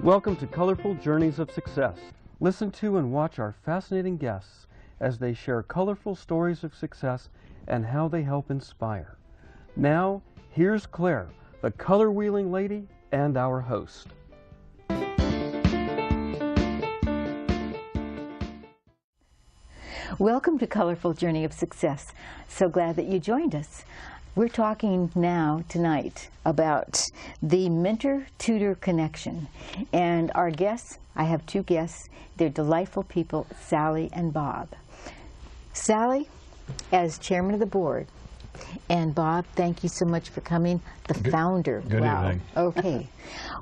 Welcome to Colorful Journeys of Success. Listen to and watch our fascinating guests as they share colorful stories of success and how they help inspire. Now, here's Claire, the color wheeling lady and our host. Welcome to Colorful Journey of Success. So glad that you joined us. We're talking now tonight about the mentor-tutor connection. And our guests, I have two guests, they're delightful people, Sally and Bob. Sally, as chairman of the board, and Bob, thank you so much for coming, the founder. Good evening. Okay.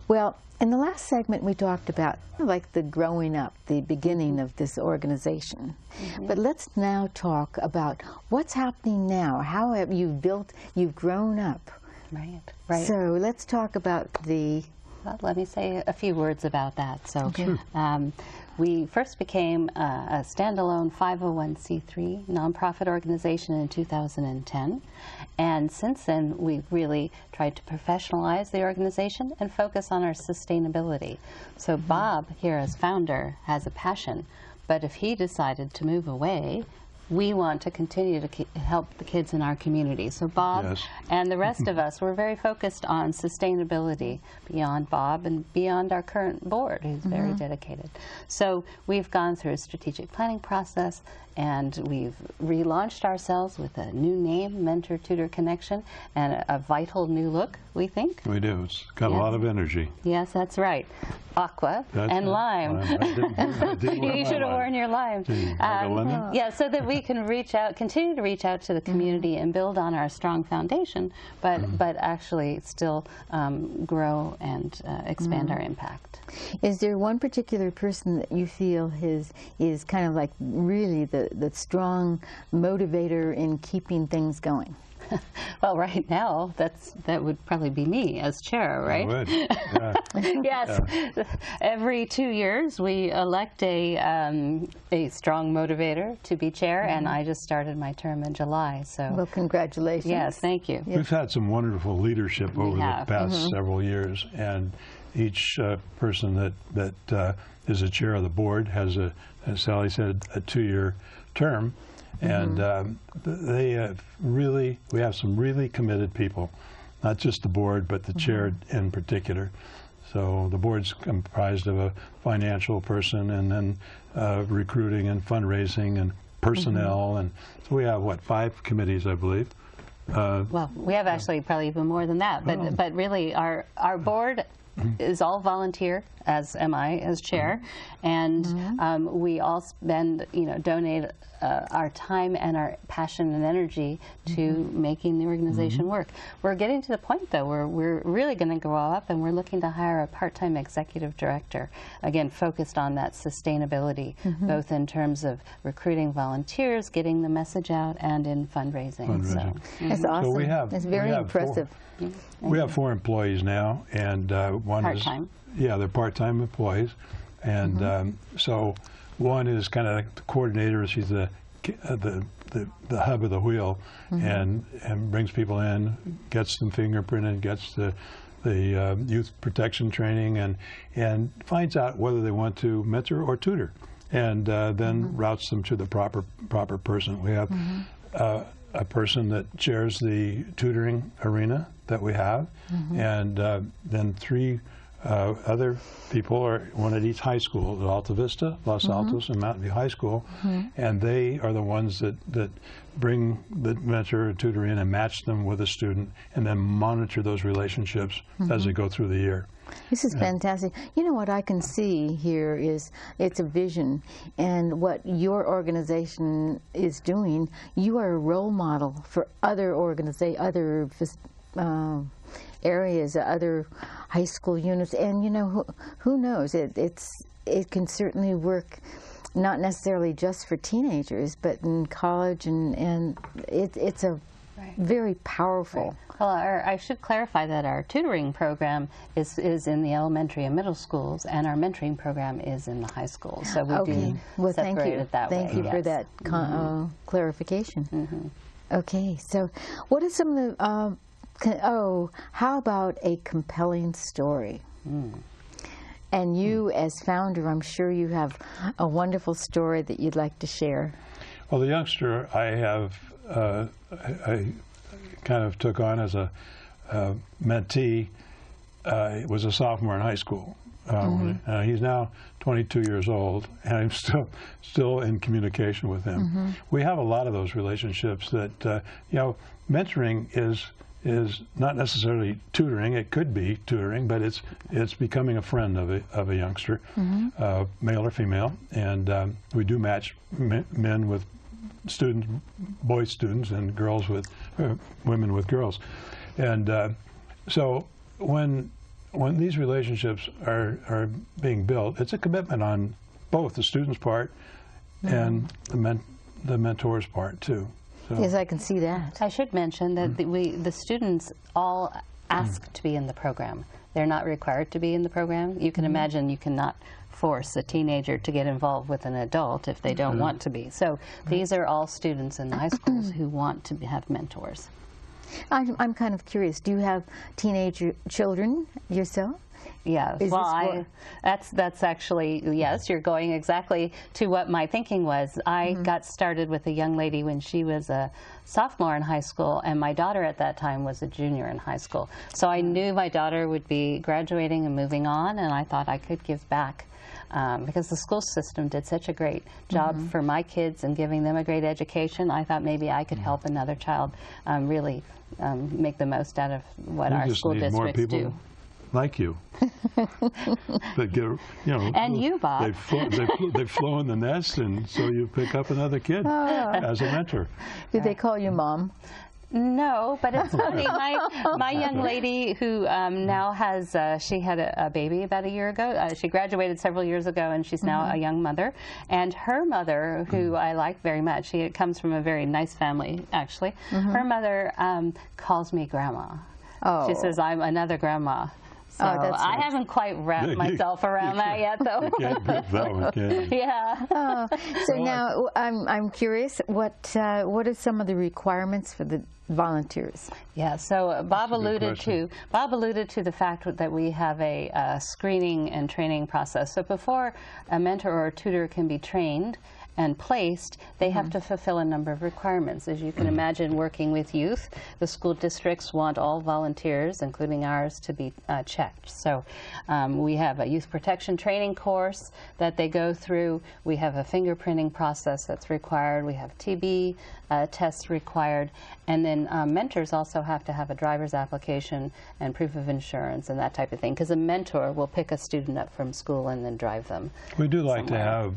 Well, in the last segment we talked about like the growing up, the beginning of this organization. But let's now talk about what's happening now. How have you built, you've grown up. Right. So let's talk about the... Well, let me say a few words about that. So Okay. we first became a standalone 501c3 nonprofit organization in 2010. And since then, we've really tried to professionalize the organization and focus on our sustainability. So Bob, here as founder, has a passion. But if he decided to move away, we want to continue to help the kids in our community. So Bob Yes. and the rest of us, we're very focused on sustainability beyond Bob and beyond our current board, who's very dedicated. So we've gone through a strategic planning process, and we've relaunched ourselves with a new name, Mentor Tutor Connection, and a vital new look, we think. We do. It's got a lot of energy. Yes, that's right. Aqua and lime. I didn't wear You my should have lime. worn your lime. Like a lemon? Yeah, so that we can reach out, continue to reach out to the community and build on our strong foundation, but actually still grow and expand our impact. Is there one particular person that you feel is kind of like really the strong motivator in keeping things going? Well, right now, that would probably be me as chair, right? I would. Yeah. Yes. Every 2 years, we elect a strong motivator to be chair, and I just started my term in July. So, Well, congratulations. yes, thank you. We've had some wonderful leadership over the have. past several years, and each person that is a chair of the board has, as Sally said, a 2-year term. And we have some really committed people, not just the board, but the chair in particular. So the board's comprised of a financial person, and then recruiting and fundraising and personnel. And so we have, what, 5 committees, I believe. Well, we have actually probably even more than that, but really our board is all volunteer, as am I as chair, and we all spend, donate our time and our passion and energy to making the organization work. We're getting to the point, though, where we're really going to grow up, and we're looking to hire a part-time executive director, again, focused on that sustainability, both in terms of recruiting volunteers, getting the message out, and in fundraising. So, That's awesome. So we have, That's very impressive. We have 4 employees now, and one Part-time. they're part-time employees, and so one is kind of like the coordinator. She's the hub of the wheel, and brings people in, gets them fingerprinted, gets the youth protection training, and finds out whether they want to mentor or tutor, and then routes them to the proper person. We have a person that chairs the tutoring arena that we have, and then 3 other people, are one at each high school, at Alta Vista, Los Altos, and Mountain View High School, and they are the ones that bring the mentor or tutor in and match them with a student, and then monitor those relationships as they go through the year. This is fantastic. You know what I can see here is it's a vision, and what your organization is doing, you are a role model for other areas, other high school units, and who knows, it can certainly work not necessarily just for teenagers, but in college, and it's a very powerful. Well, I should clarify that our tutoring program is in the elementary and middle schools, and our mentoring program is in the high schools. So we do separate it that way. Thank you for that clarification. Okay, so what are some of the, how about a compelling story? And you, as founder, I'm sure you have a wonderful story that you'd like to share. Well, the youngster I kind of took on as a mentee was a sophomore in high school. He's now 22 years old, and I'm still in communication with him. We have a lot of those relationships that, you know, mentoring is not necessarily tutoring. It could be tutoring, but it's becoming a friend of a youngster, male or female, and we do match men with students, boy students, and girls with women with girls, and so when these relationships are being built, it's a commitment on both the student's part and the mentor's part too. So. Yes, I can see that. I should mention that the students all ask to be in the program. They're not required to be in the program. You can imagine you cannot force a teenager to get involved with an adult if they don't want to be. So these are all students in the high schools who want to have mentors. I'm kind of curious. Do you have teenage children yourself? Yeah, well, that's actually, yes, you're going exactly to what my thinking was. I got started with a young lady when she was a sophomore in high school, and my daughter at that time was a junior in high school. So I knew my daughter would be graduating and moving on, and I thought I could give back. Because the school system did such a great job for my kids and giving them a great education, I thought maybe I could help another child really make the most out of what our school districts do. Like you, that get, you know, and you, Bob. They've flown the nest, and so you pick up another kid as a mentor. Do they call you Mom? No, but it's funny. My young lady who now has, she had a baby about a year ago. She graduated several years ago, and she's now a young mother. And her mother, who I like very much, she comes from a very nice family, actually. Her mother calls me Grandma. Oh. She says, I'm another grandma. So I haven't quite wrapped myself around that yet, though. Can't grip that one, can you? Yeah. So now I'm curious. What are some of the requirements for the volunteers? Yeah. So Bob alluded to the fact that we have a screening and training process. So before a mentor or a tutor can be trained and placed, they have to fulfill a number of requirements. As you can imagine, working with youth, the school districts want all volunteers, including ours, to be checked. So we have a youth protection training course that they go through. We have a fingerprinting process that's required. We have TB tests required. And then mentors also have to have a driver's application and proof of insurance and that type of thing, because a mentor will pick a student up from school and then drive them. We do like to have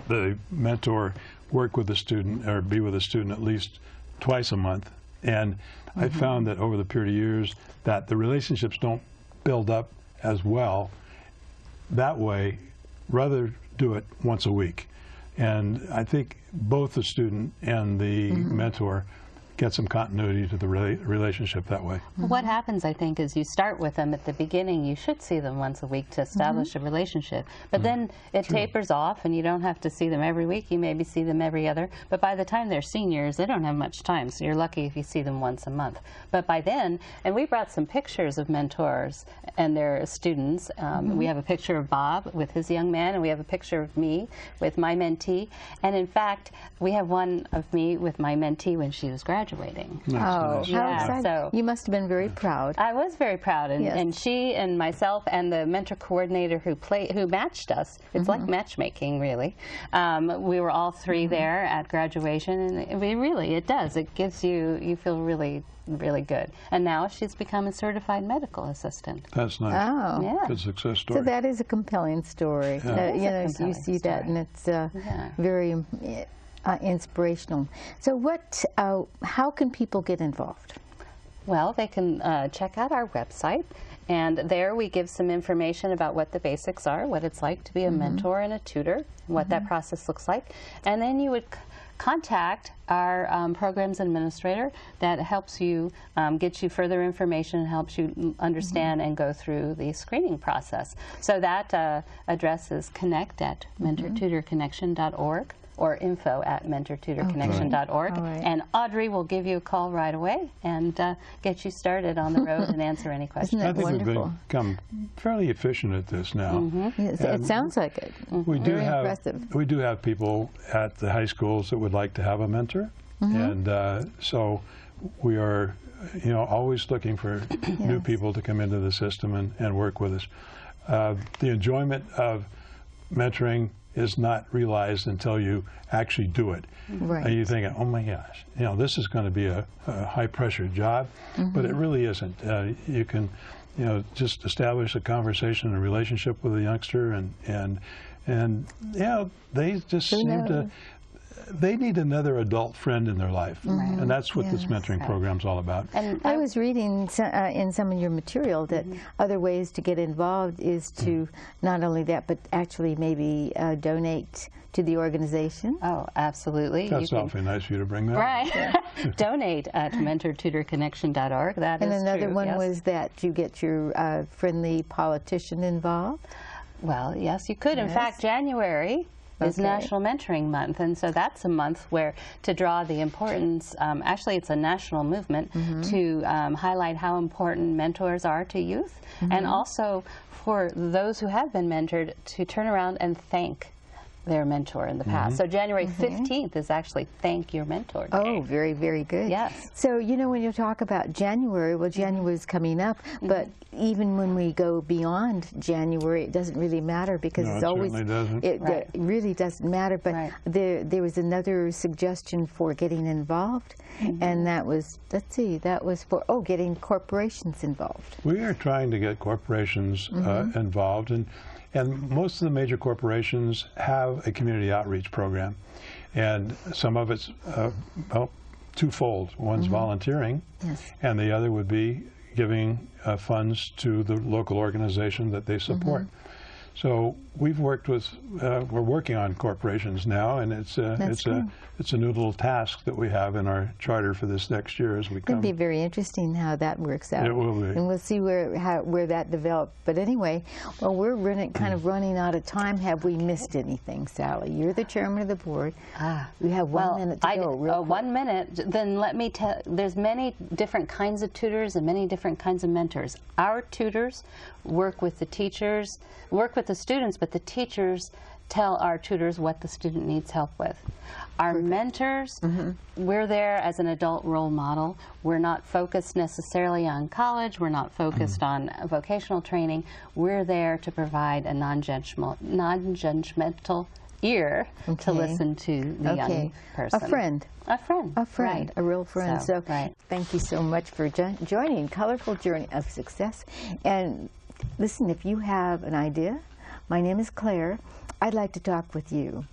the mentor work with a student or be with a student at least twice a month. And I found that over the period of years that the relationships don't build up as well that way. Rather do it once a week. And I think both the student and the mentor get some continuity to the relationship that way. What happens, I think, is you start with them at the beginning. You should see them once a week to establish a relationship. But then it tapers off, and you don't have to see them every week. You maybe see them every other. But by the time they're seniors, they don't have much time, so you're lucky if you see them once a month. But by then, and we brought some pictures of mentors and their students. We have a picture of Bob with his young man, and we have a picture of me with my mentee. And in fact, we have one of me with my mentee when she was graduating. How exciting. So you must have been very proud. I was very proud, and she and myself and the mentor coordinator who matched us, it's like matchmaking really, we were all three there at graduation, and it does. It gives you feel really good. And now she's become a certified medical assistant. That's nice. Oh. Yeah. Good success story. So that is a compelling story. You know, you see that, and it's very inspirational. So how can people get involved? Well, they can check out our website, and there we give some information about what the basics are, what it's like to be a mentor and a tutor, what that process looks like. And then you would contact our programs administrator that helps you get you further information, helps you understand and go through the screening process. So that address is connect@mentortutorconnection.org. or info@mentortutorconnection.org. All right. And Audrey will give you a call right away and get you started on the road and answer any questions. Isn't I that think wonderful? we've become fairly efficient at this now. Yes, it sounds like it. We do Very have impressive. we do have people at the high schools that would like to have a mentor, and so we are, you know, always looking for new people to come into the system and work with us. The enjoyment of mentoring is not realized until you actually do it. Right. And you think, oh my gosh, you know, this is going to be a high-pressure job, but it really isn't. You can, you know, just establish a conversation and a relationship with a youngster, and yeah, they just seem to. They need another adult friend in their life, and that's what this mentoring program's all about. And I was reading in some of your material that other ways to get involved is to not only that, but actually maybe donate to the organization. Oh, absolutely. That's awfully nice of you to bring that. Right. Donate at mentortutorconnection.org. That And is another true, one yes. was that you get your friendly politician involved. Well, yes, you could. In fact, January is National Mentoring Month, and so that's a month where to draw the importance, actually it's a national movement to highlight how important mentors are to youth, and also for those who have been mentored to turn around and thank their mentor in the past. So January 15th is actually Thank Your Mentor Day. Oh, very, very good. Yes. So, you know, when you talk about January, well, January is coming up, but even when we go beyond January, it doesn't really matter because No, it's it always, certainly doesn't. it really doesn't matter. But there was another suggestion for getting involved, and that was, let's see, that was for, getting corporations involved. We are trying to get corporations involved, and most of the major corporations have a community outreach program, and some of it's well, twofold. One's volunteering, and the other would be giving funds to the local organization that they support. So we've worked with, we're working on corporations now, and it's a new little task that we have in our charter for this next year as we come. It'll be very interesting how that works out. It will be. And we'll see where that develops. But anyway, well, we're kind of running out of time. Have we missed anything, Sally? You're the chairman of the board. We have 1 minute to go. Real quick. 1 minute. Then let me tell. There's many different kinds of tutors and many different kinds of mentors. Our tutors work with the teachers, work with the students, but the teachers tell our tutors what the student needs help with. Our mentors, we're there as an adult role model. We're not focused necessarily on college. We're not focused on vocational training. We're there to provide a non-judgmental ear to listen to the young person. A friend. A friend. A friend. Right. A real friend. So right. Thank you so much for joining Colorful Journey of Success. And listen, if you have an idea, my name is Claire. I'd like to talk with you.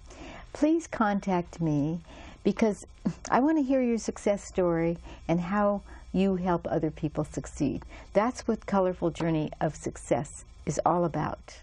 Please contact me because I want to hear your success story and how you help other people succeed. That's what Colorful Journey of Success is all about.